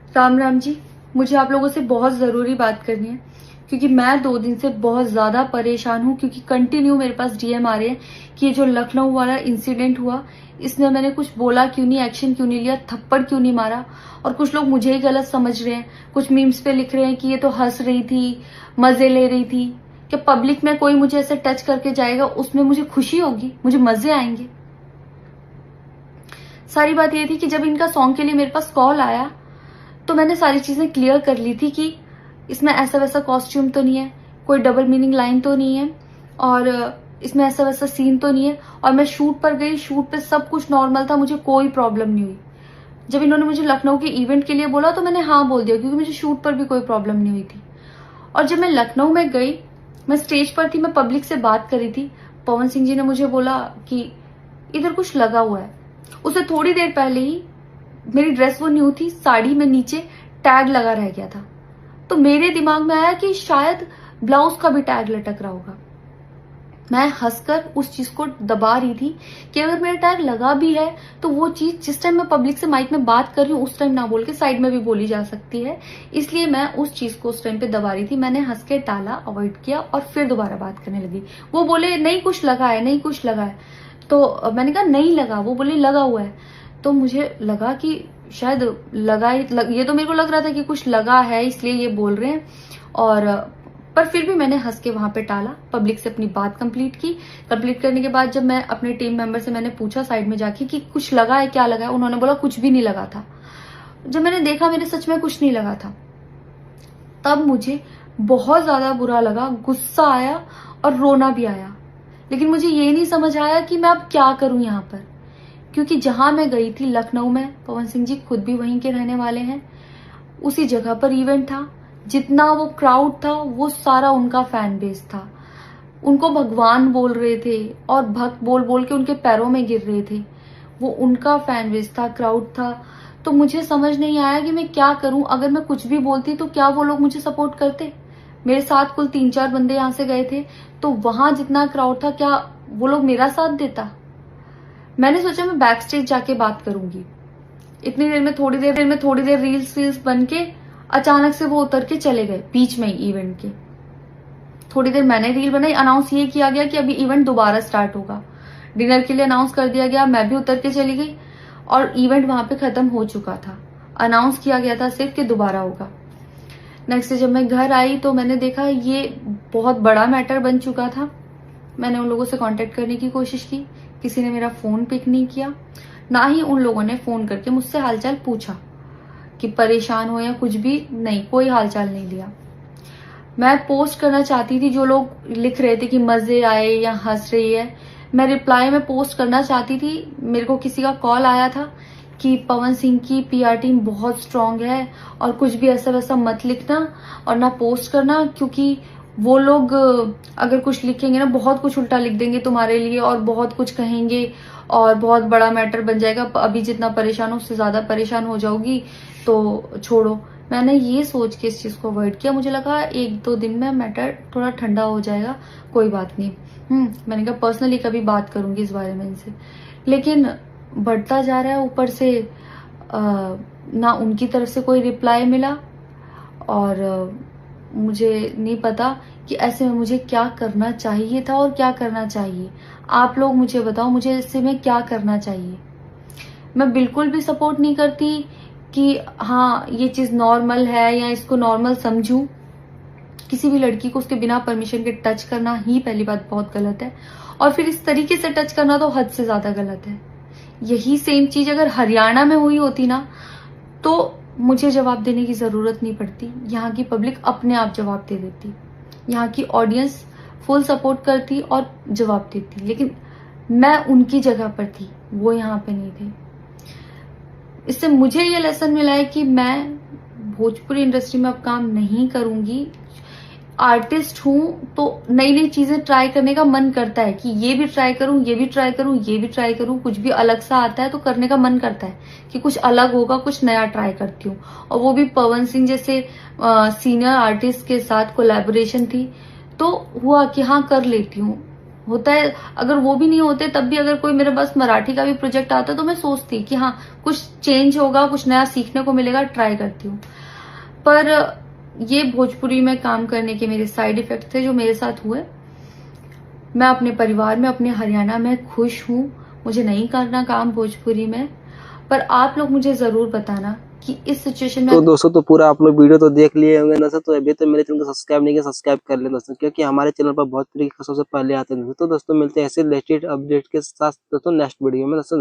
राम राम जी। मुझे आप लोगों से बहुत ज़रूरी बात करनी है क्योंकि मैं 2 दिन से बहुत ज़्यादा परेशान हूँ क्योंकि कंटिन्यू मेरे पास डीएम आ रहे हैं कि ये जो लखनऊ वाला इंसिडेंट हुआ इसमें मैंने कुछ बोला क्यों नहीं, एक्शन क्यों नहीं लिया, थप्पड़ क्यों नहीं मारा। और कुछ लोग मुझे ही गलत समझ रहे हैं, कुछ मीम्स पे लिख रहे हैं कि ये तो हंस रही थी, मजे ले रही थी। कि पब्लिक में कोई मुझे ऐसे टच करके जाएगा उसमें मुझे खुशी होगी, मुझे मजे आएंगे। सारी बात ये थी कि जब इनका सॉन्ग के लिए मेरे पास कॉल आया तो मैंने सारी चीजें क्लियर कर ली थी कि इसमें ऐसा वैसा कॉस्ट्यूम तो नहीं है, कोई डबल मीनिंग लाइन तो नहीं है और इसमें ऐसा वैसा सीन तो नहीं है। और मैं शूट पर गई, शूट पे सब कुछ नॉर्मल था, मुझे कोई प्रॉब्लम नहीं हुई। जब इन्होंने मुझे लखनऊ के इवेंट के लिए बोला तो मैंने हाँ बोल दिया क्योंकि मुझे शूट पर भी कोई प्रॉब्लम नहीं हुई थी। और जब मैं लखनऊ में गई, मैं स्टेज पर थी, मैं पब्लिक से बात कर रही थी, पवन सिंह जी ने मुझे बोला कि इधर कुछ लगा हुआ है। उससे थोड़ी देर पहले ही मेरी ड्रेस वो न्यू थी, साड़ी में नीचे टैग लगा रह गया था। तो मेरे दिमाग में आया कि शायद ब्लाउज का भी टैग लटक रहा होगा। मैं हंसकर उस चीज को दबा रही थी कि अगर मेरा टैग लगा भी है तो वो चीज जिस टाइम मैं पब्लिक से माइक में बात कर रही हूँ उस टाइम ना बोल के साइड में भी बोली जा सकती है, इसलिए मैं उस चीज को उस टाइम पे दबा रही थी। मैंने हंस के टाला, अवॉइड किया और फिर दोबारा बात करने लगी। वो बोले नहीं कुछ लगा है, नहीं कुछ लगा है। तो मैंने कहा नहीं लगा, वो बोले लगा हुआ है। तो मुझे लगा कि शायद लगा ही ये तो मेरे को लग रहा था कि कुछ लगा है इसलिए ये बोल रहे हैं। और पर फिर भी मैंने हंस के वहां पे टाला, पब्लिक से अपनी बात कंप्लीट की। कंप्लीट करने के बाद जब मैं अपने टीम मेंबर से मैंने पूछा साइड में जाके कि कुछ लगा है, क्या लगा है, उन्होंने बोला कुछ भी नहीं लगा था। जब मैंने देखा मेरे सच में कुछ नहीं लगा था, तब मुझे बहुत ज्यादा बुरा लगा, गुस्सा आया और रोना भी आया। लेकिन मुझे ये नहीं समझ आया कि मैं अब क्या करूं यहाँ पर, क्योंकि जहां मैं गई थी लखनऊ में, पवन सिंह जी खुद भी वहीं के रहने वाले हैं, उसी जगह पर इवेंट था। जितना वो क्राउड था वो सारा उनका फैन बेस था। उनको भगवान बोल रहे थे और भक्त बोल बोल के उनके पैरों में गिर रहे थे। वो उनका फैन बेस था, क्राउड था। तो मुझे समझ नहीं आया कि मैं क्या करूं। अगर मैं कुछ भी बोलती तो क्या वो लोग मुझे सपोर्ट करते? मेरे साथ कुल 3-4 बंदे यहाँ से गए थे, तो वहां जितना क्राउड था क्या वो लोग मेरा साथ देता? मैंने सोचा मैं बैक स्टेज जाके बात करूंगी। इतनी देर में थोड़ी देर रील्स बन के अचानक से वो उतर के चले गए बीच में ही इवेंट के। थोड़ी देर मैंने रील बनाई, अनाउंस ये किया गया कि अभी इवेंट दोबारा स्टार्ट होगा। डिनर के लिए अनाउंस कर दिया गया, मैं भी उतर के चली गई और इवेंट वहां पे खत्म हो चुका था। अनाउंस किया गया था सिर्फ कि दोबारा होगा। नेक्स्ट जब मैं घर आई तो मैंने देखा ये बहुत बड़ा मैटर बन चुका था। मैंने उन लोगों से कांटेक्ट करने की कोशिश की, किसी ने मेरा फोन पिक नहीं किया, ना ही उन लोगों ने फोन करके मुझसे हालचाल पूछा कि परेशान हो या कुछ भी, नहीं, कोई हालचाल नहीं लिया। मैं पोस्ट करना चाहती थी, जो लोग लिख रहे थे कि मजे आए या हंस रही है, मैं रिप्लाई में पोस्ट करना चाहती थी। मेरे को किसी का कॉल आया था कि पवन सिंह की पीआर टीम बहुत स्ट्रांग है और कुछ भी ऐसा वैसा मत लिखना और ना पोस्ट करना, क्योंकि वो लोग अगर कुछ लिखेंगे ना बहुत कुछ उल्टा लिख देंगे तुम्हारे लिए और बहुत कुछ कहेंगे और बहुत बड़ा मैटर बन जाएगा। अभी जितना परेशान हो उससे ज्यादा परेशान हो जाओगी, तो छोड़ो। मैंने ये सोच के इस चीज को अवॉइड किया। मुझे लगा 1-2 दिन में मैटर थोड़ा ठंडा हो जाएगा, कोई बात नहीं। मैंने कहा पर्सनली कभी बात करूंगी इस बारे में इनसे। लेकिन बढ़ता जा रहा है, ऊपर से ना उनकी तरफ से कोई रिप्लाई मिला और मुझे नहीं पता कि ऐसे में मुझे क्या करना चाहिए था और क्या करना चाहिए। आप लोग मुझे बताओ, मुझे ऐसे में क्या करना चाहिए। मैं बिल्कुल भी सपोर्ट नहीं करती कि हाँ ये चीज नॉर्मल है या इसको नॉर्मल समझूं। किसी भी लड़की को उसके बिना परमिशन के टच करना ही पहली बात बहुत गलत है, और फिर इस तरीके से टच करना तो हद से ज्यादा गलत है। यही सेम चीज अगर हरियाणा में हुई होती ना तो मुझे जवाब देने की जरूरत नहीं पड़ती, यहाँ की पब्लिक अपने आप जवाब दे देती, यहाँ की ऑडियंस फुल सपोर्ट करती और जवाब देती। लेकिन मैं उनकी जगह पर थी, वो यहाँ पे नहीं थे। इससे मुझे ये लेसन मिला है कि मैं भोजपुरी इंडस्ट्री में अब काम नहीं करूंगी। आर्टिस्ट हूं तो नई नई चीजें ट्राई करने का मन करता है कि ये भी ट्राई करूं, ये भी ट्राई करूं, ये भी ट्राई करूं। कुछ भी अलग सा आता है तो करने का मन करता है कि कुछ अलग होगा, कुछ नया ट्राई करती हूँ। और वो भी पवन सिंह जैसे सीनियर आर्टिस्ट के साथ कोलैबोरेशन थी तो हुआ कि हाँ कर लेती हूँ। होता है, अगर वो भी नहीं होते तब भी अगर कोई मेरे पास मराठी का भी प्रोजेक्ट आता तो मैं सोचती कि हाँ कुछ चेंज होगा, कुछ नया सीखने को मिलेगा, ट्राई करती हूँ। पर ये भोजपुरी में काम करने के मेरे साइड इफेक्ट थे जो मेरे साथ हुए। मैं अपने परिवार में, अपने हरियाणा में खुश हूँ, मुझे नहीं करना काम भोजपुरी में। पर आप लोग मुझे जरूर बताना कि इस सिचुएशन में। तो दोस्तों, तो पूरा आप लोग वीडियो तो देख लिए होंगे दोस्तों। तो अभी तो मेरे चैनल को सब्सक्राइब नहीं किया, सब्सक्राइब कर लें दोस्तों, क्योंकि हमारे चैनल पर बहुत तरीके के सबसे पहले आते हैं दोस्तों। तो दोस्तों मिलते हैं ऐसे लेटेस्ट अपडेट के साथ दोस्तों नेक्स्ट वीडियो में दोस्तों।